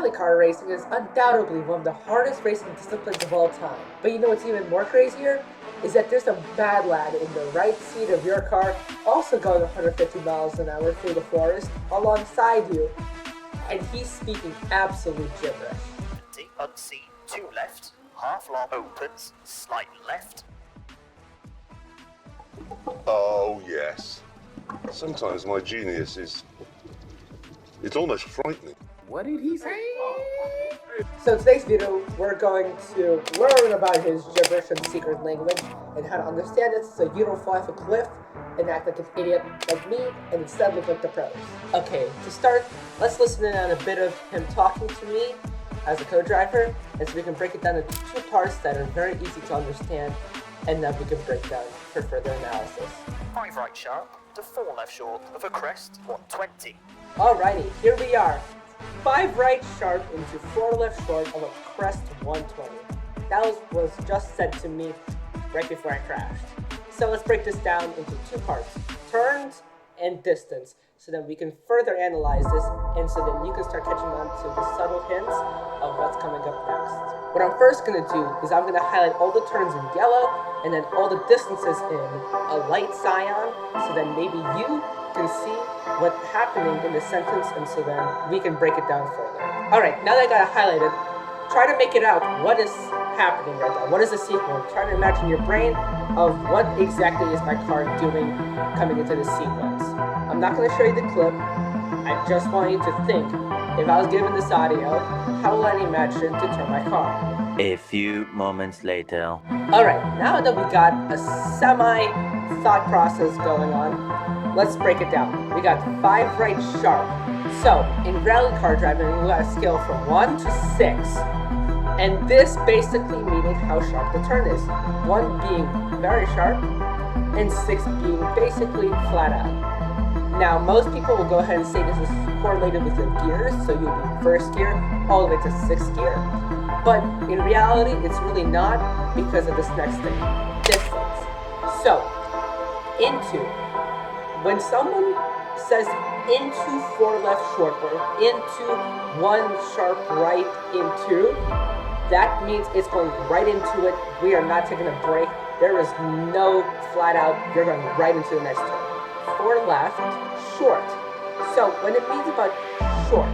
rally car racing is undoubtedly one of the hardest racing disciplines of all time. But you know what's even more crazier? Is that there's a bad lad in the right seat of your car also going 150 miles an hour through the forest alongside you, and he's speaking absolute gibberish. Deep unseen, 2 left, half long opens, slight left. Oh, yes. Sometimes my genius is... it's almost frightening. What did he say? So in today's video, we're going to learn about his gibberish and secret language and how to understand it so you don't fall off a cliff and act like an idiot like me and instead look like the pros. Okay, to start, let's listen in on a bit of him talking to me as a co-driver, and so we can break it down into 2 parts that are very easy to understand, and then we can break down for further analysis. 5 right sharp to 4 left short of a crest, 120. Alrighty, here we are. 5 right sharp into 4 left short of a crest 120. That was just said to me right before I crashed. So let's break this down into 2 parts, turns and distance, so that we can further analyze this and so then you can start catching on to the subtle hints of what's coming up next. What I'm first going to do is I'm going to highlight all the turns in yellow and then all the distances in a light cyan, so then maybe you can see what's happening in the sentence, and so then we can break it down further. Alright, now that I got it highlighted, try to make it out what is happening right now. What is the sequence? Try to imagine your brain of what exactly is my car doing coming into this sequence. I'm not going to show you the clip. I just want you to think, if I was given this audio, how would I imagine to turn my car? A few moments later. Alright, now that we got a semi-thought process going on, let's break it down. We got 5 right sharp. So, in rally car driving, we got a scale from 1 to 6. And this basically meaning how sharp the turn is. 1 being very sharp, and 6 being basically flat out. Now, most people will go ahead and say this is correlated with your gears, so you'll be first gear all the way to 6th gear. But in reality, it's really not because of this next thing, distance. So, into. When someone says into 4 left short or into 1 sharp right into, that means it's going right into it. We are not taking a break. There is no flat out, you're going right into the next turn. 4 left, short. So when it means about short,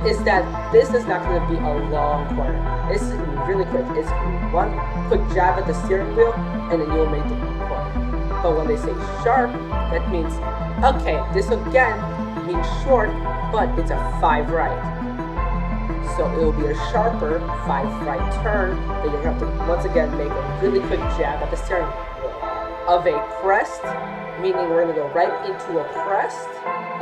is that this is not going to be a long corner. This is going to be really quick. It's one quick jab at the steering wheel, and then you'll make the corner. But when they say sharp, that means, okay, this again means short, but it's a 5 right. So it will be a sharper 5 right turn that you're going to have to once again make a really quick jab at the steering wheel. Of a crest, meaning we're going to go right into a crest.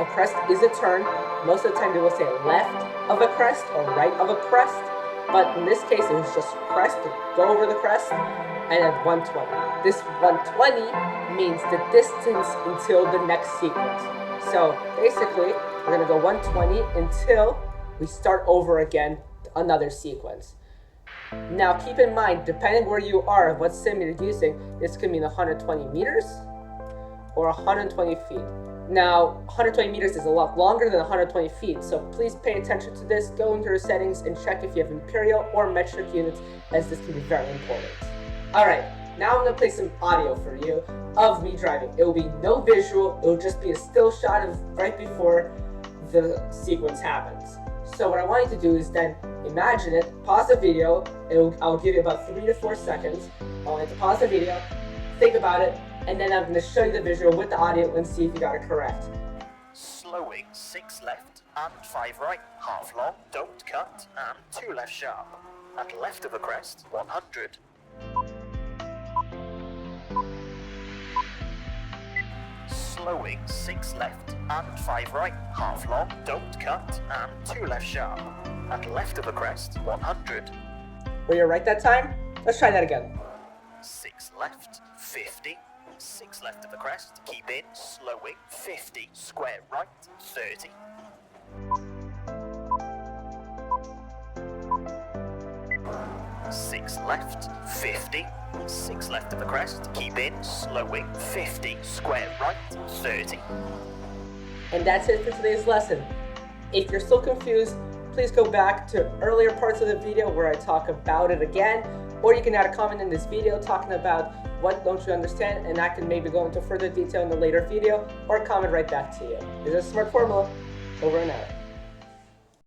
A crest is a turn. Most of the time they will say left of a crest or right of a crest. But in this case, it was just crest, go over the crest, and at 120. This 120 means the distance until the next sequence. So basically, we're going to go 120 until we start over again, another sequence. Now keep in mind, depending where you are, what sim you're using, this could mean 120 meters or 120 feet. Now, 120 meters is a lot longer than 120 feet, so please pay attention to this. Go into your settings and check if you have imperial or metric units, as this can be very important. Alright, now I'm going to play some audio for you of me driving. It will be no visual, it will just be a still shot of right before the sequence happens. So what I want you to do is then imagine it, pause the video, I'll give you about 3 to 4 seconds. I want you to pause the video, think about it, and then I'm going to show you the visual with the audio and see if you got it correct. Slowing, 6 left and 5 right, half long, don't cut, and 2 left sharp. At left of a crest, 100. Slowing, 6 left and 5 right, half long, don't cut, and 2 left sharp. At left of a crest, 100. Were you right that time? Let's try that again. 6 left, 50. 6 left of the crest, keep in, slowing, 50. Square right, 30. 6 left, 50. 6 left of the crest, keep in, slowing, 50. Square right, 30. And that's it for today's lesson. If you're still confused, please go back to earlier parts of the video where I talk about it again, or you can add a comment in this video talking about what don't you understand, and I can maybe go into further detail in the later video, or comment right back to you. This is a Smart Formula, over and out.